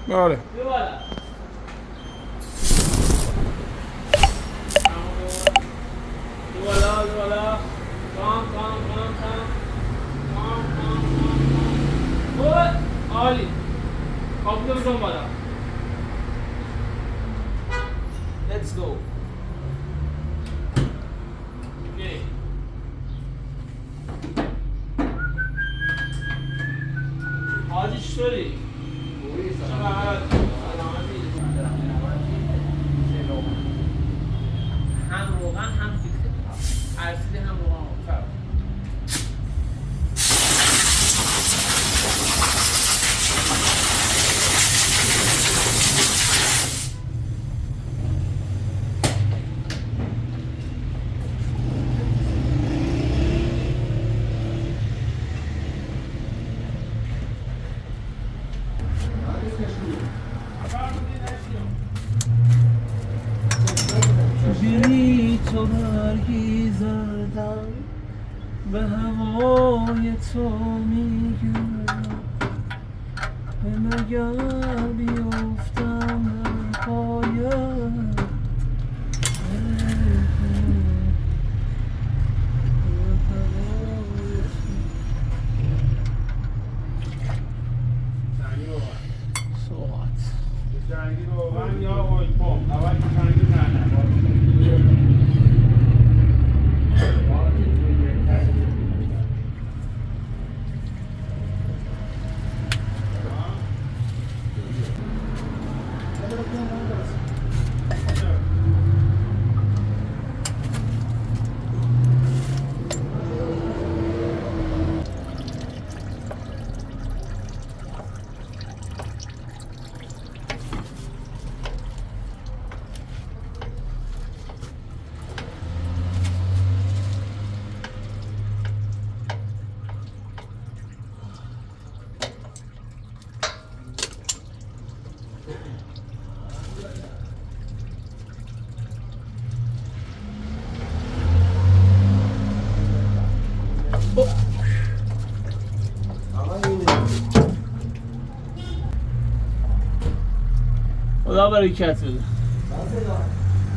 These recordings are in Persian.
بله. بیا بالا. بیا بالا بیا بالا. کام. خوبه؟ عالی. کابوتو بزن بالا. Let's go. Okay. حاجی چطوری؟ هم روغن هم فیلتر ارسیده هم روغن بی تو برگیزدم به هوای تو میگردم به مگر بیفتم در پایت جنگی روغن یا اویل پمپ اول جنگی نه خدا برکت بده.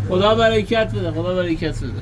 خدا برکت بده. خدا برکت بده.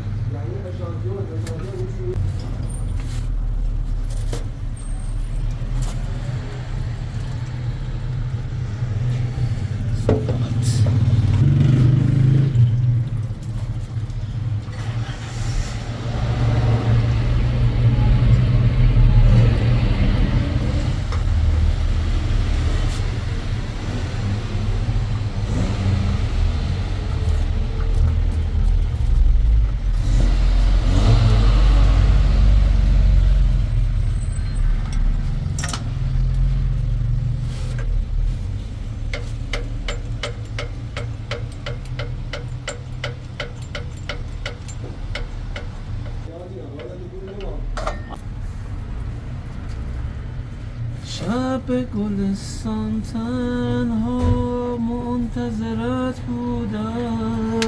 شب گلستان تنها منتظرت بودم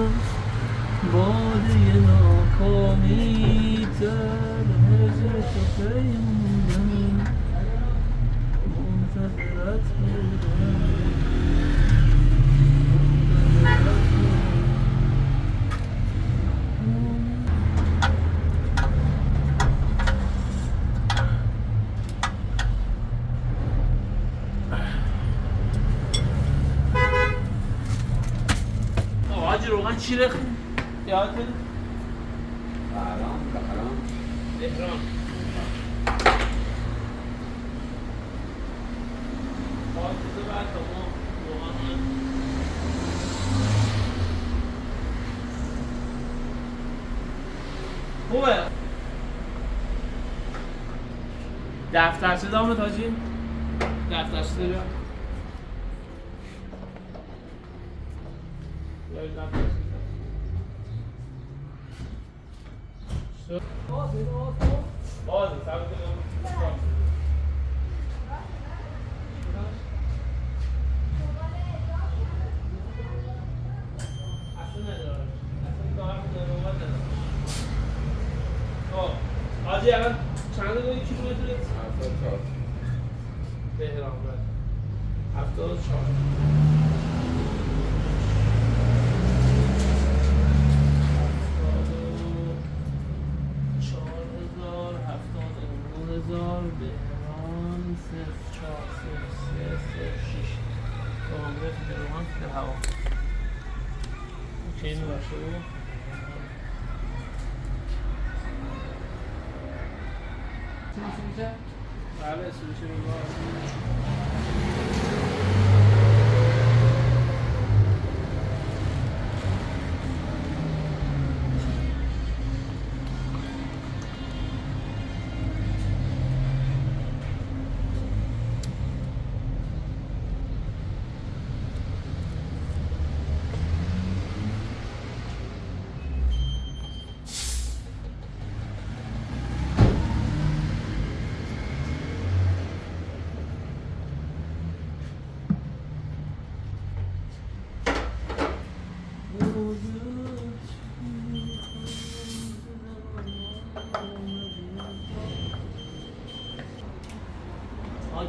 باده ناکامی در هجر تو پیموندم منتظرت بودم حاجی روغن چی رخ یادت تهران حافظه بعد تمام روغن خوبه دفتر شده آمد حاجی دفتر شده بیا بازه سبت حاجی الان چند کیلومتره؟ 74 تهران 74 74,000 بهران 040306 کامرس بهران در هوا چه اینو باشه بود بله سویچه رو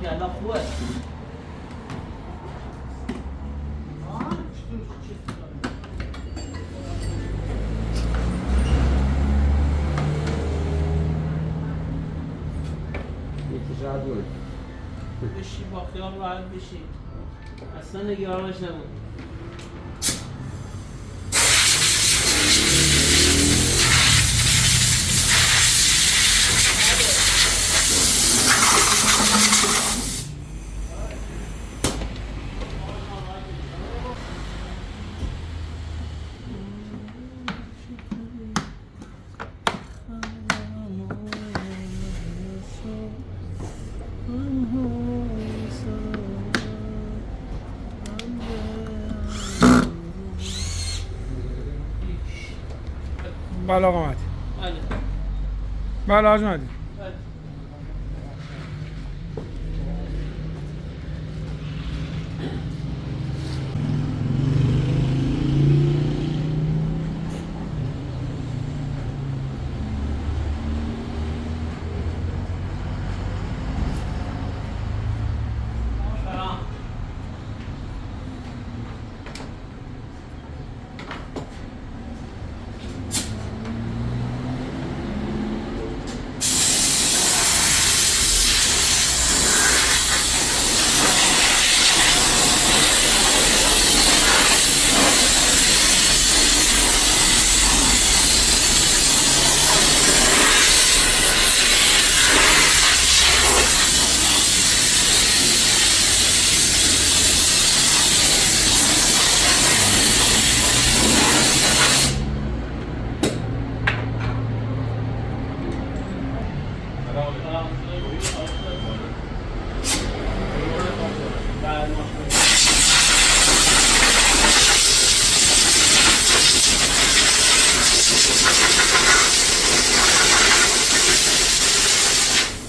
که الان خوبه بشی با خیال راحت بشی اصلا نگرانش نبود بله آقا مهدی. بله حاج مهدی.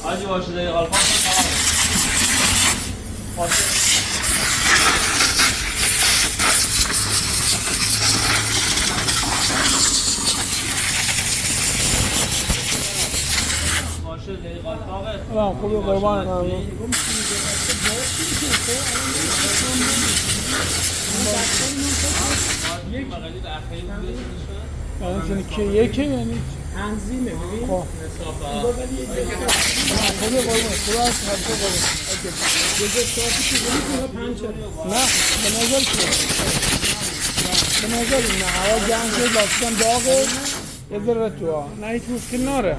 Hadi başlayalım. Alfa. سلام خوبی قربان یعنی که یکی یعنی تنظیمه ببین خب خوبی قربان تو از حرف قربان یه صافی که ببین نه به نظر چیه به نظر نه هوا گرم شد لاستیکم داغه یه ذره تو نه هیچ مشکل ناره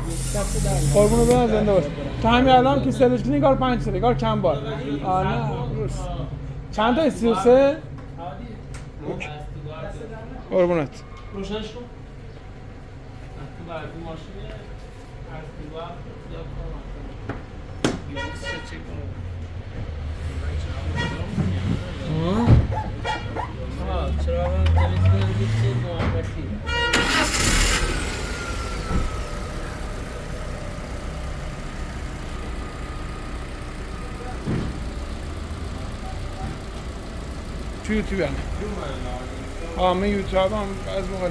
قربونو برم زنده باش تو همین الان که سرچ کنی کار 5 سری کار کم بار نه درست چند تا 33 قربونت روشنش کن تو برای ماشینه از دیوار یا کار چک کنم چرا من تلویزیون دیگه محبتی تو یوتیوب هم من یوتیوب هم از موقع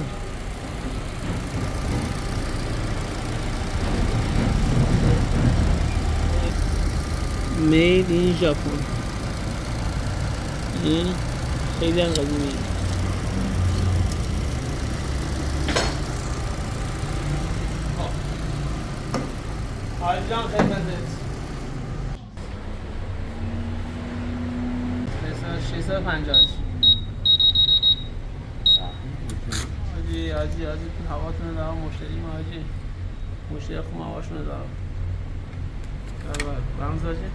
Made in Japan. این خیلی هم قدیمی. حاجی جان خدمتت. 650. حاجی هواتون دارم مشتری ما حاجی. مشتری خوب هواشون دارم. برام حاجی.